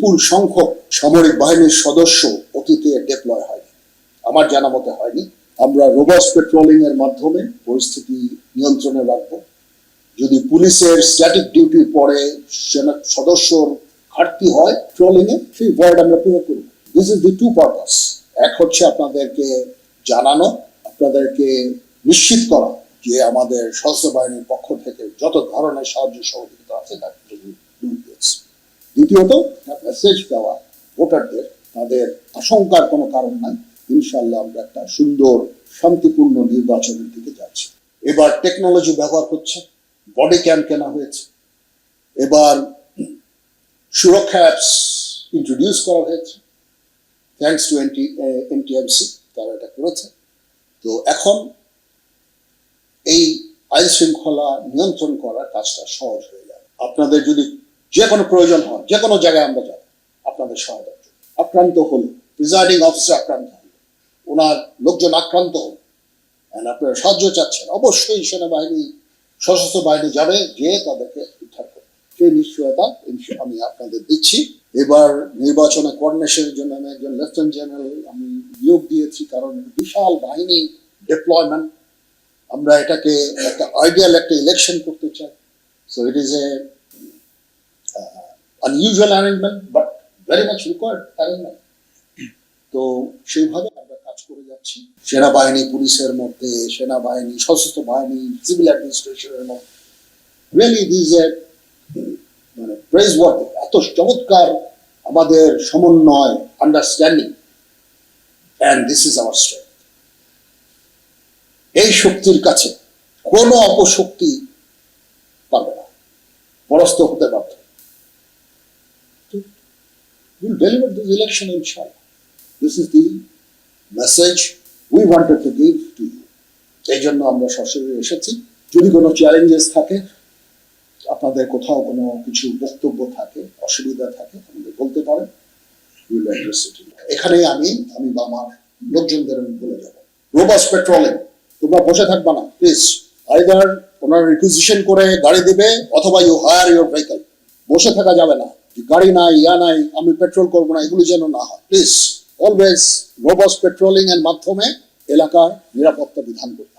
বিপুল সংখ্যক সামরিক বাহিনীর সদস্য অতীতে ডিপ্লয় হয়নি, আমার জানা মতে হয়নি। আমরা রোবাস্ট পেট্রোলিং এর মাধ্যমে পরিস্থিতি নিয়ন্ত্রণে রাখবো। যদি পুলিশের স্ট্যাটিক ডিউটি পরে সেনা সদস্যর ঘাটতি হয় পেট্রোলিং এ, সেই ভয়েড আমরা পুরো করব। This is the two purpose. এক হচ্ছে আপনাদেরকে জানানো, আপনাদেরকে নিশ্চিত করা যে আমাদের সশস্ত্র বাহিনীর পক্ষ থেকে যত ধরনের সাহায্য সহযোগিতা আছে তার দ্বিতীয়ত মেসেজ দেওয়া ভোটারদের, তাদের আশঙ্কার কোনো কারণ নাই, ইনশাল্লাহ আমরা একটা সুন্দর শান্তিপূর্ণ নির্বাচনের দিকে যাচ্ছি। এবার টেকনোলজি ব্যবহার হচ্ছে, বডি ক্যাম কেনা হয়েছে, এবার সুরক্ষা অ্যাপস ইন্ট্রোডিউস করা হয়েছে, থ্যাঙ্কস টু এনটিএমসি, তারা এটা করেছে। তো এখন এই আইন শৃঙ্খলা নিয়ন্ত্রণ করার কাজটা সহজ হয়ে যাবে। আপনাদের যদি যে কোনো প্রয়োজন হয়, যে কোনো জায়গায় আমরা যাব আপনাদের সহায়তা। আক্রান্ত হলো, প্রিজাইডিং অফিসার আক্রান্ত হলো, ওনার লোকজন আক্রান্ত হলো, আপনারা সাহায্য চাচ্ছেন, অবশ্যই সেনাবাহিনী সশস্ত্র বাহিনী যাবে, যে তাদেরকে উদ্ধার করবে। সেই নিশ্চয়তা আমি আপনাদের দিচ্ছি। এবার নির্বাচনে কোঅর্ডিনেশনের জন্য আমি একজন লেফটেন্যান্ট জেনারেল আমি নিয়োগ দিয়েছি, কারণ বিশাল বাহিনী ডিপ্লয়মেন্ট, আমরা এটাকে একটা আইডিয়াল একটা ইলেকশন করতে চাই। So it is a unusual arrangement but very much required arrangement. তো সেইভাবে আমরা কাজ করে যাচ্ছি। সেনাবাহিনী পুলিশের মধ্যে, সেনাবাহিনী সশস্ত্র বাহিনী, সিভিল অ্যাডমিনিস্ট্রেশনের মধ্যে রিয়েলি দিস এ মানে প্রেজ ওয়ার্থি, এত চমৎকার আমাদের সমন্বয়, understanding, and this is our strength. এই শক্তির কাছে কোনো অপশক্তি পারবে না, পরাস্ত হতে বাধ্য। We'll deliver this election inshallah. This is the message we wanted to give to you. এই জন্য আমরা সরাসরি এসেছি। যদি কোনো চ্যালেঞ্জেস থাকে, আপনাদের কোথাও কোনো কিছু বক্তব্য থাকে, অসুবিধা থাকে, আমাদের বলতে পারেন, we'll address it. এখানে আমি বা আমার লোকজনদের আমি বলে যাব, রোবাস্ট পেট্রোলিং, তোমরা বসে থাকবা না প্লিজ। আইদার ওনার রিকুইজিশন করে গাড়ি দিবে, অথবা ইউ হায়ার ইউর ভেহিকল। বসে থাকা যাবে না, গাড়ি নাই, নাই, আমি পেট্রোল করবো না, এগুলি যেন না হয় প্লিজ। অলওয়েজ রোবাস্ট পেট্রোলিং এর মাধ্যমে এলাকার নিরাপত্তা বিধান করতে